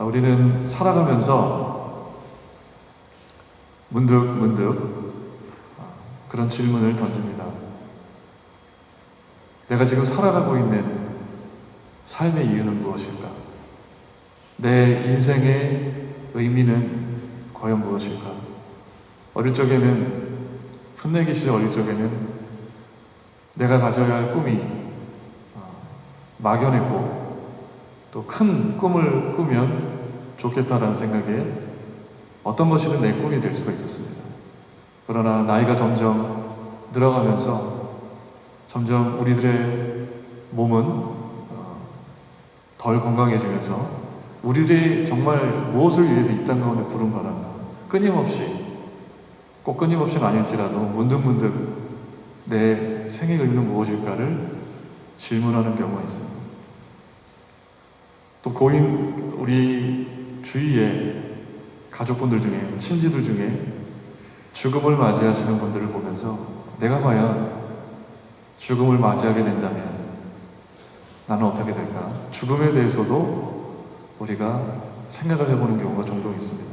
우리는 살아가면서 문득 그런 질문을 던집니다. 내가 지금 살아가고 있는 삶의 이유는 무엇일까? 내 인생의 의미는 과연 무엇일까? 어릴 적에는, 풋내기 시절 어릴 적에는 내가 가져야 할 꿈이 막연했고 또 큰 꿈을 꾸면 좋겠다라는 생각에 어떤 것이든 내 꿈이 될 수가 있었습니다. 그러나 나이가 점점 늘어가면서 점점 우리들의 몸은 덜 건강해지면서 우리들이 정말 무엇을 위해서 이 땅 가운데 부른 바란가 꼭 끊임없이는 아닐지라도 문득문득 내 생의 의미는 무엇일까를 질문하는 경우가 있습니다. 또 우리 주위에 가족분들 중에, 친지들 중에 죽음을 맞이하시는 분들을 보면서 내가 과연 죽음을 맞이하게 된다면 나는 어떻게 될까? 죽음에 대해서도 우리가 생각을 해보는 경우가 종종 있습니다.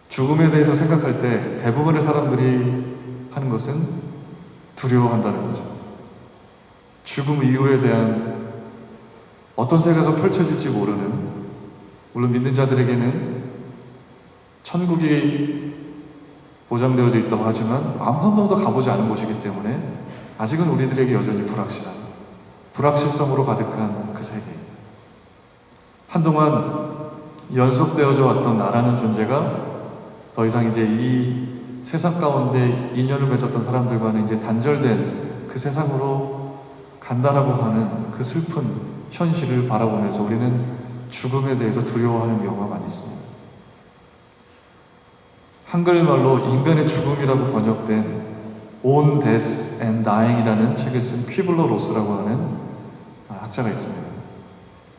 죽음에 대해서 생각할 때 대부분의 사람들이 하는 것은 두려워한다는 거죠. 죽음 이후에 대한 어떤 세계가 펼쳐질지 모르는, 물론 믿는 자들에게는 천국이 보장되어져 있다고 하지만 한 번도 가보지 않은 곳이기 때문에 아직은 우리들에게 여전히 불확실성으로 가득한 그 세계. 한동안 연속되어져 왔던 나라는 존재가 더 이상 이제 이 세상 가운데 인연을 맺었던 사람들과는 이제 단절된 그 세상으로 간다라고 하는 그 슬픈 현실을 바라보면서 우리는 죽음에 대해서 두려워하는 경우가 많이 있습니다. 한글말로 인간의 죽음이라고 번역된 On Death and Dying이라는 책을 쓴 퀴블러 로스라고 하는 학자가 있습니다.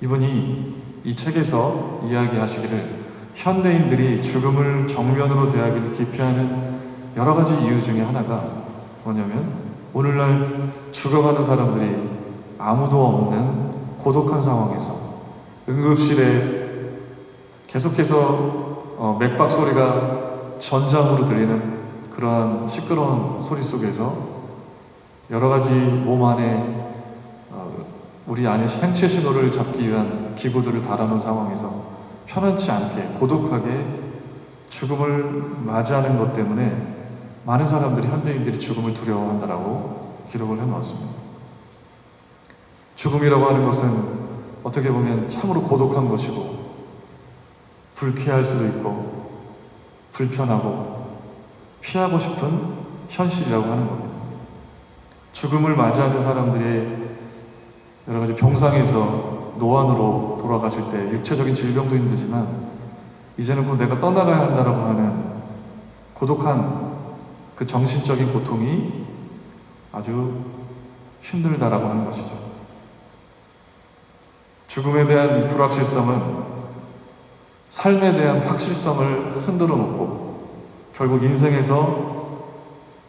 이분이 이 책에서 이야기하시기를 현대인들이 죽음을 정면으로 대하기를 기피하는 여러 가지 이유 중에 하나가 뭐냐면 오늘날 죽어가는 사람들이 아무도 없는 고독한 상황에서 응급실에 계속해서 맥박 소리가 전장으로 들리는 그러한 시끄러운 소리 속에서 여러 가지 몸 안에 우리 안에 생체 신호를 잡기 위한 기구들을 달아놓은 상황에서 편안치 않게 고독하게 죽음을 맞이하는 것 때문에 많은 사람들이, 현대인들이 죽음을 두려워한다라고 기록을 해놓았습니다. 죽음이라고 하는 것은 어떻게 보면 참으로 고독한 것이고 불쾌할 수도 있고 불편하고 피하고 싶은 현실이라고 하는 겁니다. 죽음을 맞이하는 사람들의 여러 가지 병상에서 노안으로 돌아가실 때 육체적인 질병도 힘들지만 이제는 곧 내가 떠나가야 한다라고 하는 고독한 그 정신적인 고통이 아주 힘들다라고 하는 것이죠. 죽음에 대한 불확실성은 삶에 대한 확실성을 흔들어 놓고 결국 인생에서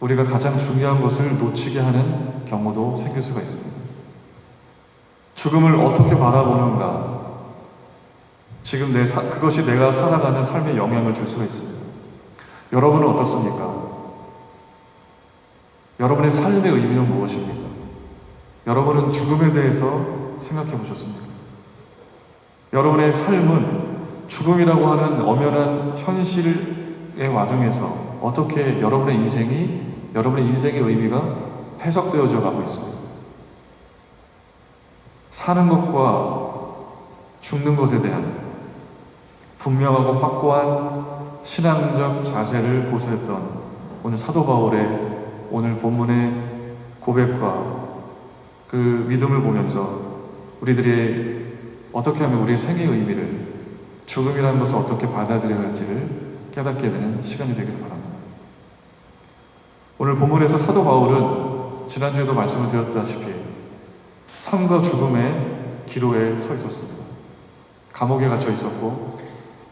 우리가 가장 중요한 것을 놓치게 하는 경우도 생길 수가 있습니다. 죽음을 어떻게 바라보는가, 지금 그것이 내가 살아가는 삶에 영향을 줄 수가 있습니다. 여러분은 어떻습니까? 여러분의 삶의 의미는 무엇입니까? 여러분은 죽음에 대해서 생각해 보셨습니까? 여러분의 삶은 죽음이라고 하는 엄연한 현실의 와중에서 어떻게 여러분의 인생의 의미가 해석되어져 가고 있습니다. 사는 것과 죽는 것에 대한 분명하고 확고한 신앙적 자세를 고수했던 오늘 사도 바울의 오늘 본문의 고백과 그 믿음을 보면서 우리들이 어떻게 하면 우리의 생의 의미를, 죽음이라는 것을 어떻게 받아들여야 할지를 깨닫게 되는 시간이 되기를 바랍니다. 오늘 본문에서 사도 바울은 지난주에도 말씀을 드렸다시피 삶과 죽음의 기로에 서 있었습니다. 감옥에 갇혀 있었고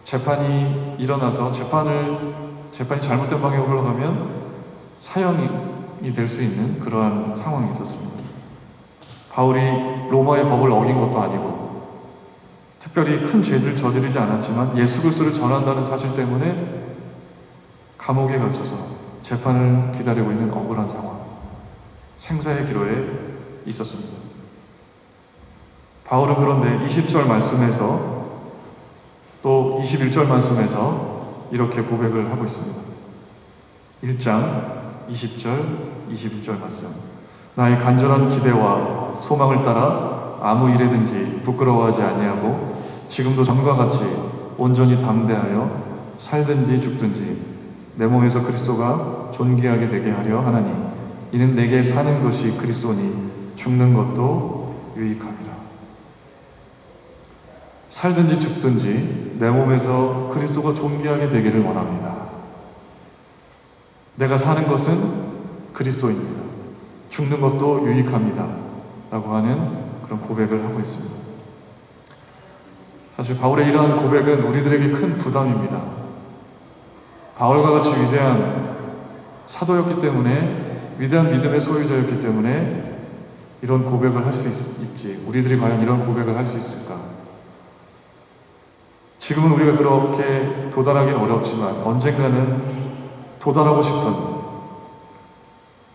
재판이 일어나서 재판이 잘못된 방향으로 흘러가면 사형이 될 수 있는 그러한 상황이 있었습니다. 바울이 로마의 법을 어긴 것도 아니고 특별히 큰 죄를 저지르지 않았지만 예수 그리스도를 전한다는 사실 때문에 감옥에 갇혀서 재판을 기다리고 있는 억울한 상황, 생사의 기로에 있었습니다. 바울은 그런데 20절 말씀에서 또 21절 말씀에서 이렇게 고백을 하고 있습니다. 1장 20절, 21절 말씀. 나의 간절한 기대와 소망을 따라 아무 일에든지 부끄러워하지 아니하고 지금도 전과 같이 온전히 담대하여 살든지 죽든지 내 몸에서 그리스도가 존귀하게 되게 하려 하나니 이는 내게 사는 것이 그리스도니 죽는 것도 유익함이라. 살든지 죽든지 내 몸에서 그리스도가 존귀하게 되기를 원합니다. 내가 사는 것은 그리스도입니다. 죽는 것도 유익합니다. 라고 하는 그런 고백을 하고 있습니다. 사실 바울의 이러한 고백은 우리들에게 큰 부담입니다. 바울과 같이 위대한 사도였기 때문에, 위대한 믿음의 소유자였기 때문에 이런 고백을 할 수 있지. 우리들이 과연 이런 고백을 할 수 있을까? 지금은 우리가 그렇게 도달하기는 어렵지만 언젠가는 도달하고 싶은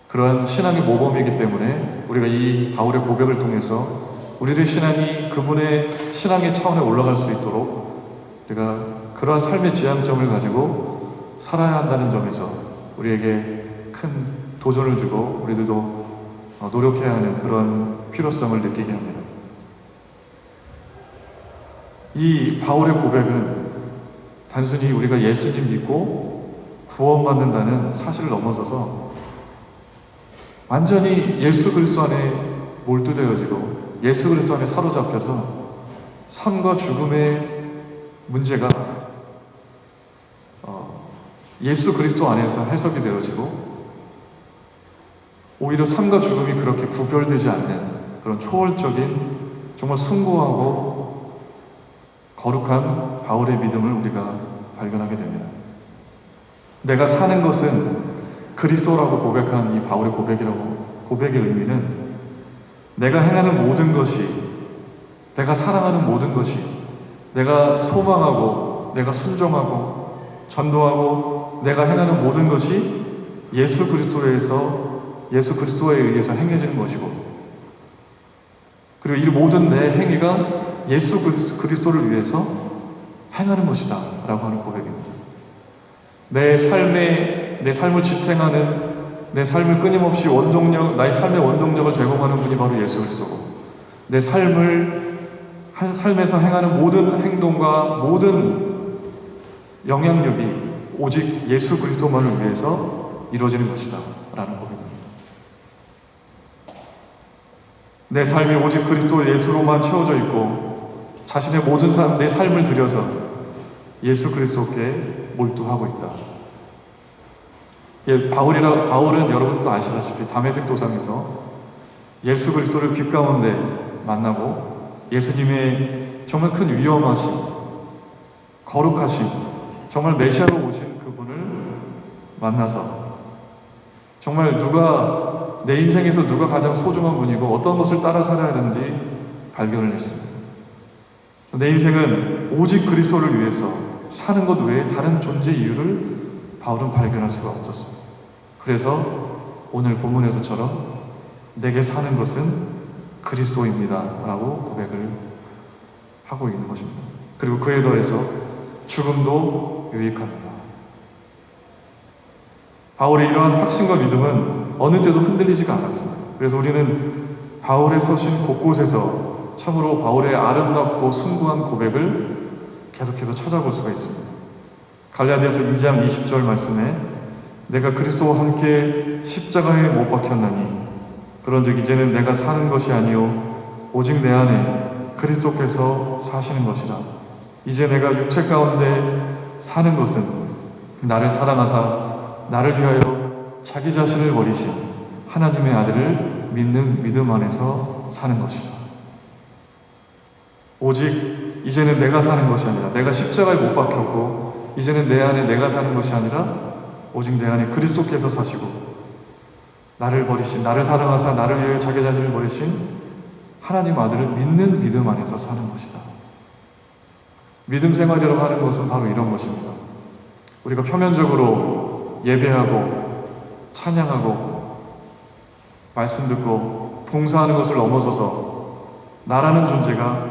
그러한 신앙의 모범이기 때문에 우리가 이 바울의 고백을 통해서 우리의 신앙이 그분의 신앙의 차원에 올라갈 수 있도록 우리가 그러한 삶의 지향점을 가지고 살아야 한다는 점에서 우리에게 큰 도전을 주고 우리들도 노력해야 하는 그런 필요성을 느끼게 합니다. 이 바울의 고백은 단순히 우리가 예수님 믿고 구원받는다는 사실을 넘어서서 완전히 예수 그리스도 안에 몰두되어지고 예수 그리스도 안에 사로잡혀서 삶과 죽음의 문제가 예수 그리스도 안에서 해석이 되어지고 오히려 삶과 죽음이 그렇게 구별되지 않는 그런 초월적인 정말 숭고하고 거룩한 바울의 믿음을 우리가 발견하게 됩니다. 내가 사는 것은 그리스도라고 고백한 이 바울의 고백의 의미는 내가 행하는 모든 것이, 내가 사랑하는 모든 것이, 내가 소망하고 내가 순종하고 전도하고 내가 행하는 모든 것이 예수 그리스도에 의해서 행해지는 것이고, 그리고 이 모든 내 행위가 예수 그리스도를 위해서 행하는 것이다 라고 하는 고백입니다. 내 삶을 지탱하는, 내 삶을 끊임없이 나의 삶의 원동력을 제공하는 분이 바로 예수 그리스도고, 내 삶에서 행하는 모든 행동과 모든 영향력이 오직 예수 그리스도만을 위해서 이루어지는 것이다 라는 고백입니다. 내 삶이 오직 그리스도 예수로만 채워져 있고 자신의 모든 내 삶을 들여서 예수 그리스도께 몰두하고 있다. 바울은 여러분도 아시다시피 다메섹 도상에서 예수 그리스도를 빛 가운데 만나고 예수님의 정말 큰 위엄하심, 거룩하심, 정말 메시아로 오신 그분을 만나서 정말 내 인생에서 누가 가장 소중한 분이고 어떤 것을 따라 살아야 하는지 발견을 했습니다. 내 인생은 오직 그리스도를 위해서 사는 것 외에 다른 존재 이유를 바울은 발견할 수가 없었습니다. 그래서 오늘 본문에서처럼 내게 사는 것은 그리스도입니다 라고 고백을 하고 있는 것입니다. 그리고 그에 더해서 죽음도 유익합니다. 바울의 이러한 확신과 믿음은 어느 때도 흔들리지가 않았습니다. 그래서 우리는 바울의 서신 곳곳에서 참으로 바울의 아름답고 숭고한 고백을 계속해서 찾아볼 수가 있습니다. 갈라디아서 2장 20절 말씀에 내가 그리스도와 함께 십자가에 못 박혔나니 그런즉 이제는 내가 사는 것이 아니요 오직 내 안에 그리스도께서 사시는 것이라. 이제 내가 육체 가운데 사는 것은 나를 사랑하사 나를 위하여 자기 자신을 버리신 하나님의 아들을 믿는 믿음 안에서 사는 것이라. 오직 이제는 내가 사는 것이 아니라, 내가 십자가에 못 박혔고 이제는 내 안에 내가 사는 것이 아니라 오직 내 안에 그리스도께서 사시고 나를 버리신, 나를 사랑하사 나를 위하여 자기 자신을 버리신 하나님 아들을 믿는 믿음 안에서 사는 것이다. 믿음 생활이라고 하는 것은 바로 이런 것입니다. 우리가 표면적으로 예배하고 찬양하고 말씀 듣고 봉사하는 것을 넘어서서 나라는 존재가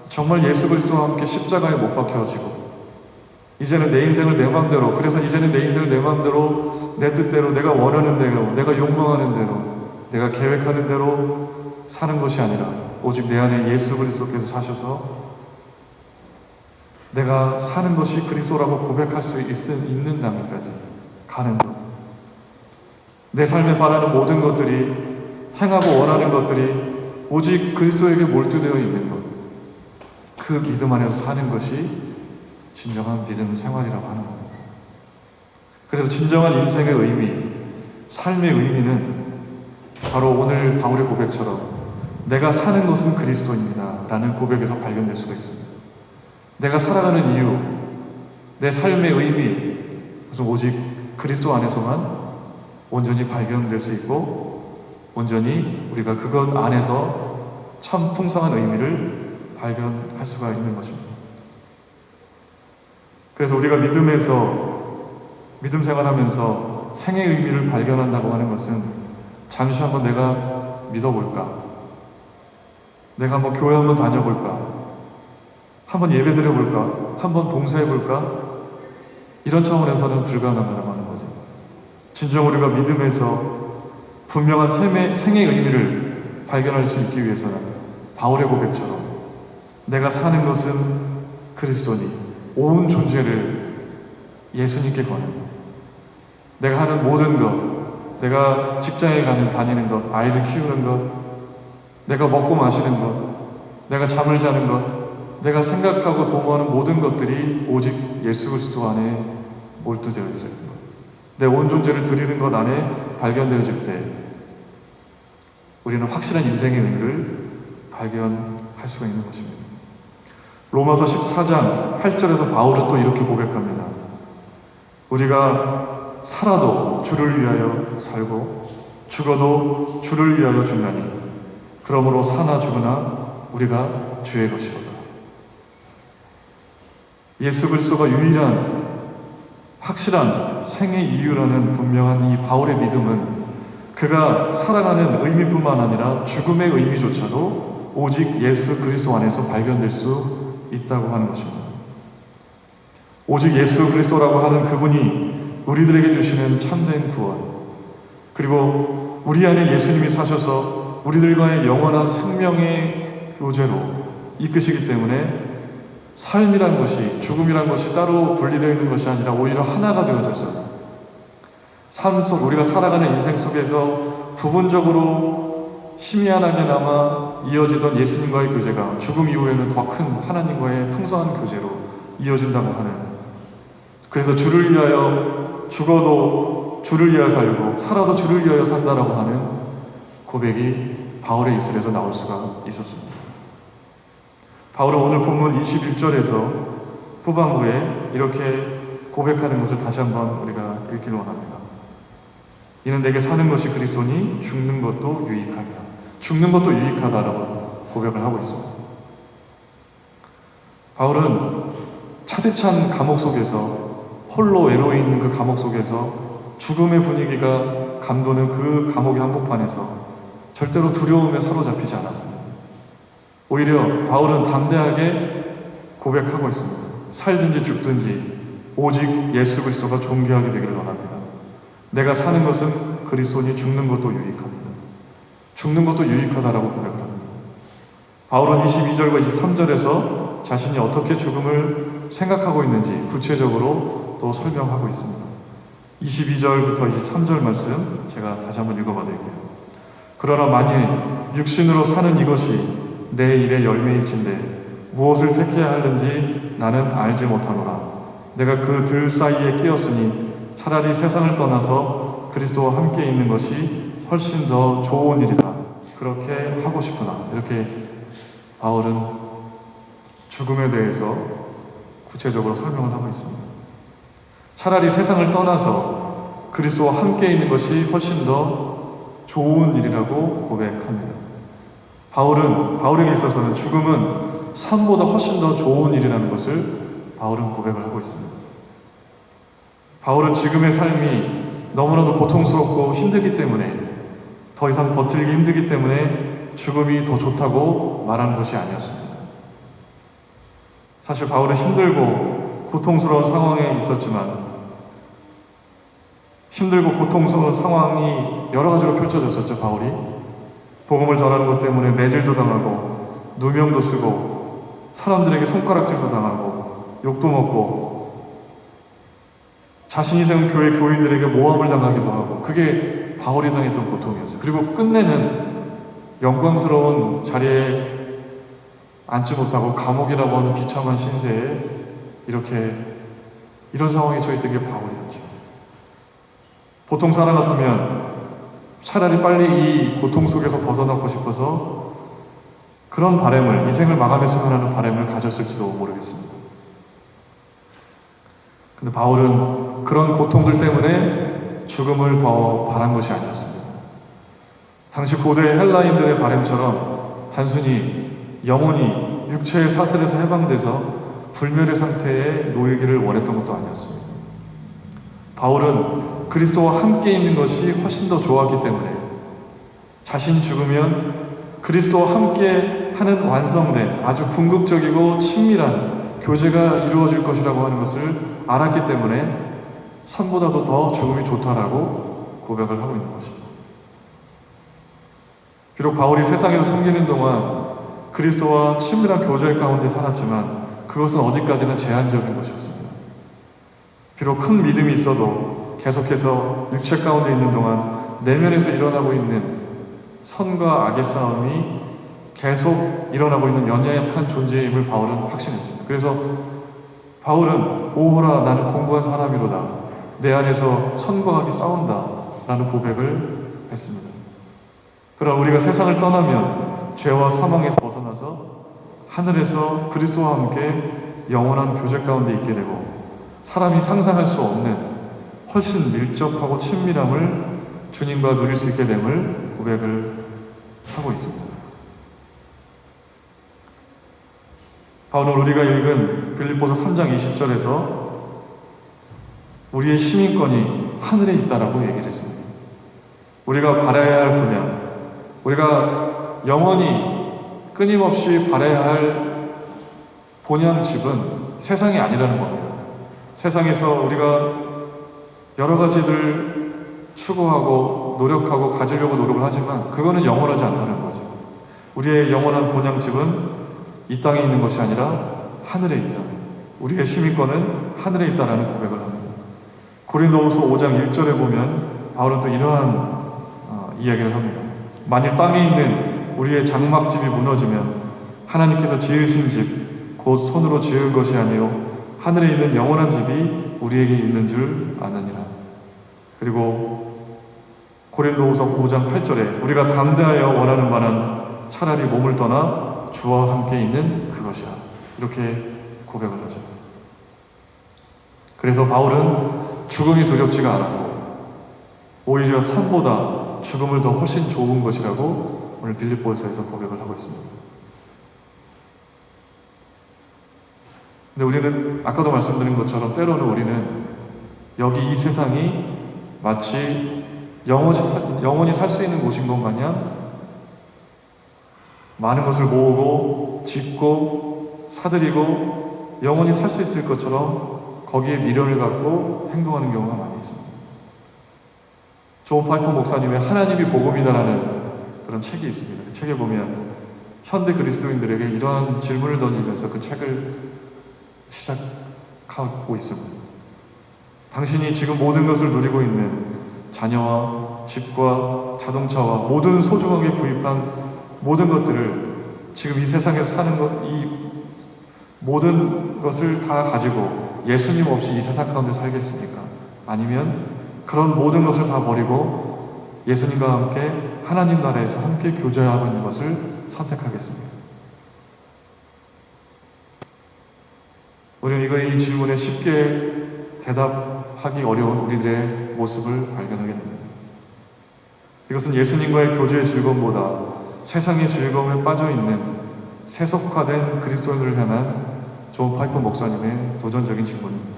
정말 예수 그리스도와 함께 십자가에 못 박혀지고 이제는 내 인생을 내 마음대로, 그래서 이제는 내 인생을 내 마음대로, 내 뜻대로, 내가 원하는 대로, 내가 욕망하는 대로, 내가 계획하는 대로 사는 것이 아니라 오직 내 안에 예수 그리스도께서 사셔서 내가 사는 것이 그리스도라고 고백할 수 있는 단계까지 가는 것. 내 삶에 바라는 모든 것들이, 행하고 원하는 것들이 오직 그리스도에게 몰두되어 있는 것. 그 믿음 안에서 사는 것이 진정한 믿음 생활이라고 하는 겁니다. 그래서 진정한 인생의 의미, 삶의 의미는 바로 오늘 바울의 고백처럼 내가 사는 것은 그리스도입니다 라는 고백에서 발견될 수가 있습니다. 내가 살아가는 이유, 내 삶의 의미, 그것은 오직 그리스도 안에서만 온전히 발견될 수 있고 온전히 우리가 그것 안에서 참 풍성한 의미를 발견할 수가 있는 것입니다. 그래서 우리가 믿음 생활하면서 생의 의미를 발견한다고 하는 것은 잠시 한번 내가 믿어볼까? 내가 한번 교회 한번 다녀볼까? 한번 예배 드려볼까? 한번 봉사해볼까? 이런 차원에서는 불가능하다고 하는 거죠. 진정 우리가 믿음에서 분명한 생의 의미를 발견할 수 있기 위해서는 바울의 고백처럼 내가 사는 것은 그리스도니 온 존재를 예수님께 거는 내가 하는 모든 것, 내가 직장에 다니는 것, 아이를 키우는 것, 내가 먹고 마시는 것, 내가 잠을 자는 것, 내가 생각하고 도모하는 모든 것들이 오직 예수 그리스도 안에 몰두되어 있어요. 내 온 존재를 드리는 것 안에 발견되어질 때 우리는 확실한 인생의 의미를 발견할 수가 있는 것입니다. 로마서 14장 8절에서 바울은 또 이렇게 고백합니다. 우리가 살아도 주를 위하여 살고 죽어도 주를 위하여 죽나니 그러므로 사나 죽으나 우리가 주의 것이로다. 예수 그리스도가 유일한 확실한 생의 이유라는 분명한 이 바울의 믿음은 그가 살아가는 의미뿐만 아니라 죽음의 의미조차도 오직 예수 그리스도 안에서 발견될 수 있다고 하는 것입니다. 오직 예수 그리스도라고 하는 그분이 우리들에게 주시는 참된 구원, 그리고 우리 안에 예수님이 사셔서 우리들과의 영원한 생명의 교제로 이끄시기 때문에 삶이란 것이, 죽음이란 것이 따로 분리되어 있는 것이 아니라 오히려 하나가 되어져서 삶 속, 우리가 살아가는 인생 속에서 부분적으로 희미하게나마 이어지던 예수님과의 교제가 죽음 이후에는 더 큰 하나님과의 풍성한 교제로 이어진다고 하는, 그래서 주를 위하여 죽어도 주를 위하여 살고 살아도 주를 위하여 산다라고 하는 고백이 바울의 입술에서 나올 수가 있었습니다. 바울은 오늘 본문 21절에서 후반부에 이렇게 고백하는 것을 다시 한번 우리가 읽기를 원합니다. 이는 내게 사는 것이 그리스도니 죽는 것도 유익하다. 죽는 것도 유익하다라고 고백을 하고 있습니다. 바울은 차디찬 감옥 속에서 홀로 외로이 있는 그 감옥 속에서 죽음의 분위기가 감도는 그 감옥의 한복판에서 절대로 두려움에 사로잡히지 않았습니다. 오히려 바울은 담대하게 고백하고 있습니다. 살든지 죽든지 오직 예수 그리스도가 존귀하게 되기를 원합니다. 내가 사는 것은 그리스도니 죽는 것도 유익합니다. 죽는 것도 유익하다라고 고백을 합니다. 바울은 22절과 23절에서 자신이 어떻게 죽음을 생각하고 있는지 구체적으로 또 설명하고 있습니다. 22절부터 23절 말씀 제가 다시 한번 읽어봐 드릴게요. 그러나 만일 육신으로 사는 이것이 내 일의 열매일진데 무엇을 택해야 하는지 나는 알지 못하노라. 내가 그 들 사이에 끼었으니 차라리 세상을 떠나서 그리스도와 함께 있는 것이 훨씬 더 좋은 일이다. 그렇게 하고 싶으나. 이렇게 바울은 죽음에 대해서 구체적으로 설명을 하고 있습니다. 차라리 세상을 떠나서 그리스도와 함께 있는 것이 훨씬 더 좋은 일이라고 고백합니다. 바울에게 있어서는 죽음은 삶보다 훨씬 더 좋은 일이라는 것을 바울은 고백을 하고 있습니다. 바울은 지금의 삶이 너무나도 고통스럽고 힘들기 때문에, 더 이상 버티기 힘들기 때문에 죽음이 더 좋다고 말하는 것이 아니었습니다. 사실 바울은 힘들고 고통스러운 상황에 있었지만, 힘들고 고통스러운 상황이 여러 가지로 펼쳐졌었죠. 바울이 복음을 전하는 것 때문에 매질도 당하고 누명도 쓰고 사람들에게 손가락질도 당하고 욕도 먹고 자신이 세운 교회 교인들에게 모함을 당하기도 하고, 그게 바울이 당했던 고통이었어요. 그리고 끝내는 영광스러운 자리에 앉지 못하고 감옥이라고 하는 비참한 신세에 이런 상황에 처했던 게 바울이었죠. 보통 사람 같으면 차라리 빨리 이 고통 속에서 벗어나고 싶어서 그런 바람을, 이 생을 마감했으면 하는 바람을 가졌을지도 모르겠습니다. 근데 바울은 그런 고통들 때문에 죽음을 더 바란 것이 아니었습니다. 당시 고대 헬라인들의 바람처럼 단순히 영혼이 육체의 사슬에서 해방돼서 불멸의 상태에 놓이기를 원했던 것도 아니었습니다. 바울은 그리스도와 함께 있는 것이 훨씬 더 좋았기 때문에 자신이 죽으면 그리스도와 함께 하는 완성된 아주 궁극적이고 친밀한 교제가 이루어질 것이라고 하는 것을 알았기 때문에 삶보다도 더 죽음이 좋다라고 고백을 하고 있는 것입니다. 비록 바울이 세상에서 섬기는 동안 그리스도와 친밀한 교제 가운데 살았지만 그것은 어디까지나 제한적인 것이었습니다. 비록 큰 믿음이 있어도 계속해서 육체 가운데 있는 동안 내면에서 일어나고 있는 선과 악의 싸움이 계속 일어나고 있는 연약한 존재임을 바울은 확신했습니다. 그래서 바울은 오호라 나는 공부한 사람이로다, 내 안에서 선과 악이 싸운다 라는 고백을 했습니다. 그러나 우리가 세상을 떠나면 죄와 사망에서 벗어나서 하늘에서 그리스도와 함께 영원한 교제 가운데 있게 되고, 사람이 상상할 수 없는 훨씬 밀접하고 친밀함을 주님과 누릴 수 있게 됨을 고백을 하고 있습니다. 바울은 우리가 읽은 빌립보서 3장 20절에서 우리의 시민권이 하늘에 있다라고 얘기를 했습니다. 우리가 바라야 할 분야, 우리가 영원히 끊임없이 바라야 할 본향 집은 세상이 아니라는 겁니다. 세상에서 우리가 여러 가지들 추구하고 노력하고 가지려고 노력을 하지만 그거는 영원하지 않다는 거죠. 우리의 영원한 본향 집은 이 땅에 있는 것이 아니라 하늘에 있다. 우리의 시민권은 하늘에 있다라는 고백을 합니다. 고린도후서 5장 1절에 보면 바울은 또 이러한 이야기를 합니다. 만일 땅에 있는 우리의 장막집이 무너지면 하나님께서 지으신 집, 곧 손으로 지은 것이 아니요 하늘에 있는 영원한 집이 우리에게 있는 줄 아느니라. 그리고 고린도후서 5장 8절에 우리가 담대하여 원하는 바는 차라리 몸을 떠나 주와 함께 있는 그것이야. 이렇게 고백을 하죠. 그래서 바울은 죽음이 두렵지가 않았고 오히려 삶보다 죽음을 더 훨씬 좋은 것이라고 오늘 빌립보서에서 고백을 하고 있습니다. 근데 우리는 아까도 말씀드린 것처럼 때로는 우리는 여기 이 세상이 마치 영원히 살 수 있는 곳인 것 마냥 많은 것을 모으고 짓고 사들이고 영원히 살 수 있을 것처럼 거기에 미련을 갖고 행동하는 경우가 많이 있습니다. 존 파이퍼 목사님의 하나님이 복음이다라는 그런 책이 있습니다. 그 책에 보면 현대 그리스도인들에게 이러한 질문을 던지면서 그 책을 시작하고 있습니다. 당신이 지금 모든 것을 누리고 있는 자녀와 집과 자동차와 모든 소중하게 구입한 모든 것들을 지금 이 세상에서 사는 것, 이 모든 것을 다 가지고 예수님 없이 이 세상 가운데 살겠습니까? 아니면 그런 모든 것을 다 버리고 예수님과 함께 하나님 나라에서 함께 교제하고 있는 것을 선택하겠습니까? 우리는 이 질문에 쉽게 대답하기 어려운 우리들의 모습을 발견하게 됩니다. 이것은 예수님과의 교제의 즐거움보다 세상의 즐거움에 빠져있는 세속화된 그리스도인을 향한 존 파이퍼 목사님의 도전적인 질문입니다.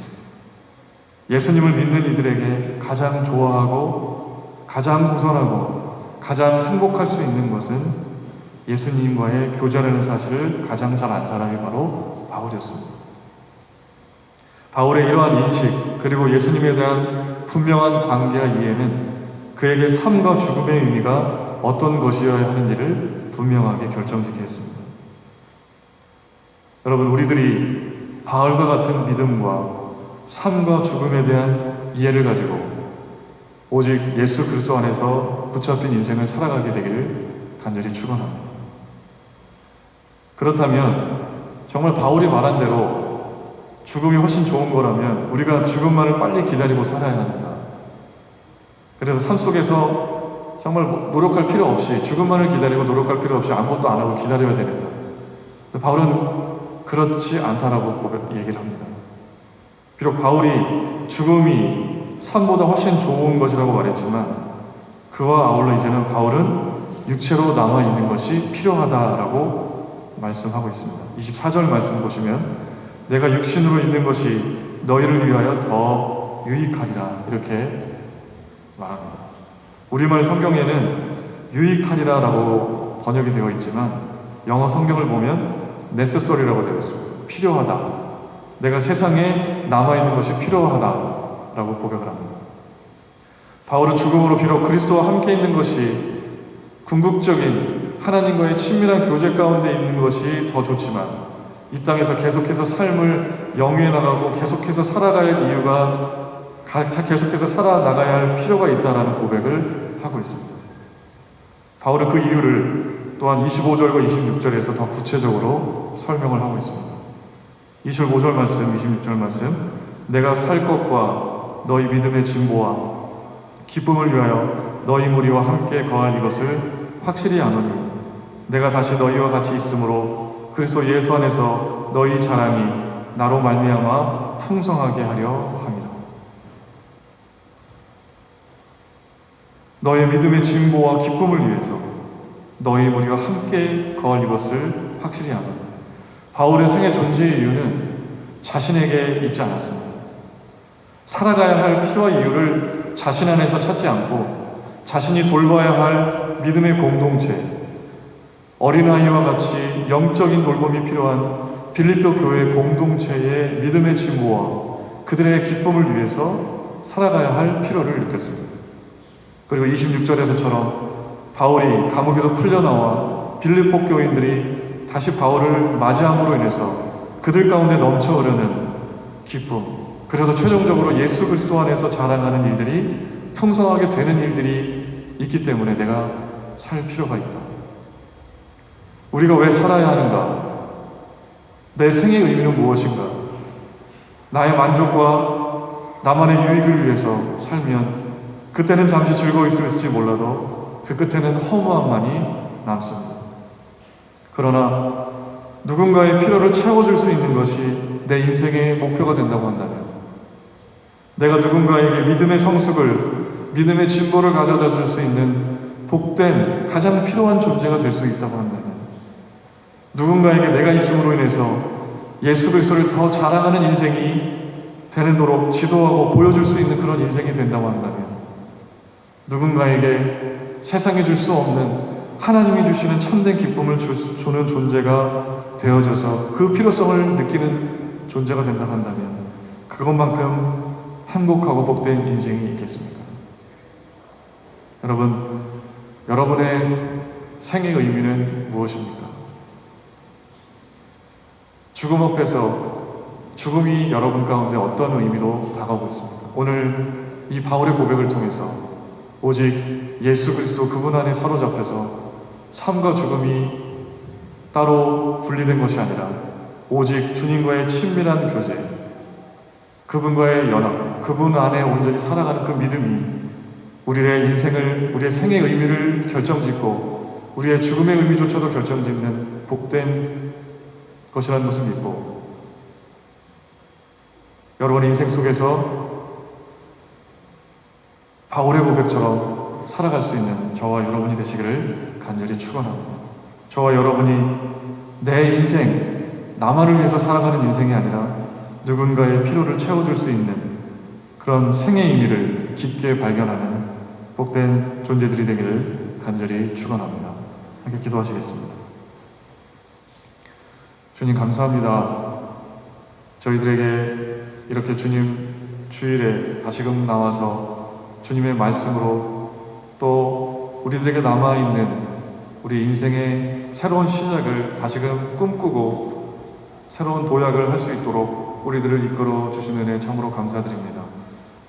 예수님을 믿는 이들에게 가장 좋아하고 가장 우선하고 가장 행복할 수 있는 것은 예수님과의 교제라는 사실을 가장 잘 안 사람이 바로 바울이었습니다. 바울의 이러한 인식 그리고 예수님에 대한 분명한 관계와 이해는 그에게 삶과 죽음의 의미가 어떤 것이어야 하는지를 분명하게 결정짓게 했습니다. 여러분, 우리들이 바울과 같은 믿음과 삶과 죽음에 대한 이해를 가지고 오직 예수 그리스도 안에서 붙잡힌 인생을 살아가게 되기를 간절히 축원합니다. 그렇다면 정말 바울이 말한 대로 죽음이 훨씬 좋은 거라면 우리가 죽음만을 빨리 기다리고 살아야 합니다. 그래서 삶 속에서 정말 노력할 필요 없이 죽음만을 기다리고 노력할 필요 없이 아무것도 안 하고 기다려야 됩니다. 바울은 그렇지 않다라고 얘기를 합니다. 비록 바울이 죽음이 삶보다 훨씬 좋은 것이라고 말했지만 그와 아울러 이제는 바울은 육체로 남아있는 것이 필요하다라고 말씀하고 있습니다. 24절 말씀 보시면 내가 육신으로 있는 것이 너희를 위하여 더 유익하리라 이렇게 말합니다. 우리말 성경에는 유익하리라 라고 번역이 되어 있지만 영어 성경을 보면 necessary라고 되어 있습니다. 필요하다. 내가 세상에 남아있는 것이 필요하다라고 고백을 합니다. 바울은 죽음으로 비록 그리스도와 함께 있는 것이 궁극적인 하나님과의 친밀한 교제 가운데 있는 것이 더 좋지만 이 땅에서 계속해서 삶을 영위해 나가고 계속해서 살아가야 할 이유가 계속해서 살아나가야 할 필요가 있다라는 고백을 하고 있습니다. 바울은 그 이유를 또한 25절과 26절에서 더 구체적으로 설명을 하고 있습니다. 25절 말씀, 26절 말씀 내가 살 것과 너희 믿음의 진보와 기쁨을 위하여 너희 무리와 함께 거할 이것을 확실히 아노니 내가 다시 너희와 같이 있으므로 그리스도 예수 안에서 너희 자랑이 나로 말미암아 풍성하게 하려 함이라. 너의 믿음의 진보와 기쁨을 위해서 너희 무리와 함께 거할 이것을 확실히 아노니. 바울의 생애 존재의 이유는 자신에게 있지 않았습니다. 살아가야 할 필요와 이유를 자신 안에서 찾지 않고 자신이 돌봐야 할 믿음의 공동체, 어린아이와 같이 영적인 돌봄이 필요한 빌립보 교회 공동체의 믿음의 진보와 그들의 기쁨을 위해서 살아가야 할 필요를 느꼈습니다. 그리고 26절에서처럼 바울이 감옥에서 풀려나와 빌립보 교인들이 다시 바울을 맞이함으로 인해서 그들 가운데 넘쳐 흐르는 기쁨, 그래서 최종적으로 예수 그리스도 안에서 자랑하는 일들이 풍성하게 되는 일들이 있기 때문에 내가 살 필요가 있다. 우리가 왜 살아야 하는가? 내 생의 의미는 무엇인가? 나의 만족과 나만의 유익을 위해서 살면 그때는 잠시 즐거울 수 있을지 몰라도 그 끝에는 허무함만이 남습니다. 그러나 누군가의 필요를 채워줄 수 있는 것이 내 인생의 목표가 된다고 한다면, 내가 누군가에게 믿음의 성숙을, 믿음의 진보를 가져다 줄 수 있는 복된 가장 필요한 존재가 될 수 있다고 한다면, 누군가에게 내가 있음으로 인해서 예수 그리스도를 더 자랑하는 인생이 되도록 지도하고 보여줄 수 있는 그런 인생이 된다고 한다면, 누군가에게 세상에 줄 수 없는 하나님이 주시는 참된 기쁨을 주는 존재가 되어져서 그 필요성을 느끼는 존재가 된다고 한다면 그것만큼 행복하고 복된 인생이 있겠습니까? 여러분, 여러분의 생의 의미는 무엇입니까? 죽음 앞에서 죽음이 여러분 가운데 어떤 의미로 다가오고 있습니까? 오늘 이 바울의 고백을 통해서 오직 예수 그리스도 그분 안에 사로잡혀서 삶과 죽음이 따로 분리된 것이 아니라 오직 주님과의 친밀한 교제, 그분과의 연합, 그분 안에 온전히 살아가는 그 믿음이 우리의 인생을, 우리의 생의 의미를 결정짓고 우리의 죽음의 의미조차도 결정짓는 복된 것이라는 것을 믿고, 여러분의 인생 속에서 바울의 고백처럼 살아갈 수 있는 저와 여러분이 되시기를 간절히 축원합니다. 저와 여러분이 내 인생, 나만을 위해서 살아가는 인생이 아니라 누군가의 필요를 채워줄 수 있는 그런 생의 의미를 깊게 발견하는 복된 존재들이 되기를 간절히 축원합니다. 함께 기도하시겠습니다. 주님 감사합니다. 저희들에게 이렇게 주님 주일에 다시금 나와서 주님의 말씀으로 또 우리들에게 남아있는 우리 인생의 새로운 시작을 다시금 꿈꾸고 새로운 도약을 할 수 있도록 우리들을 이끌어 주신 은혜 참으로 감사드립니다.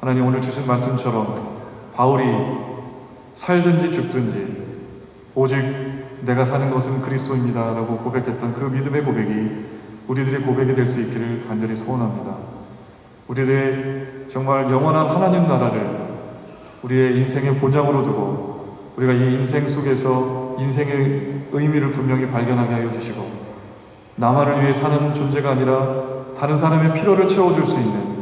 하나님, 오늘 주신 말씀처럼 바울이 살든지 죽든지 오직 내가 사는 것은 그리스도입니다 라고 고백했던 그 믿음의 고백이 우리들의 고백이 될 수 있기를 간절히 소원합니다. 우리들의 정말 영원한 하나님 나라를 우리의 인생의 본향으로 두고 우리가 이 인생 속에서 인생의 의미를 분명히 발견하게 하여 주시고 나만을 위해 사는 존재가 아니라 다른 사람의 필요를 채워줄 수 있는,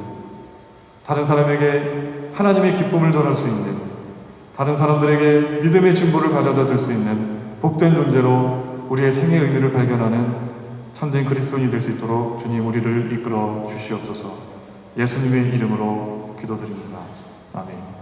다른 사람에게 하나님의 기쁨을 전할 수 있는, 다른 사람들에게 믿음의 증거를 가져다 줄 수 있는 복된 존재로 우리의 생의 의미를 발견하는 참된 그리스도인이 될 수 있도록 주님 우리를 이끌어 주시옵소서. 예수님의 이름으로 기도드립니다. 아멘.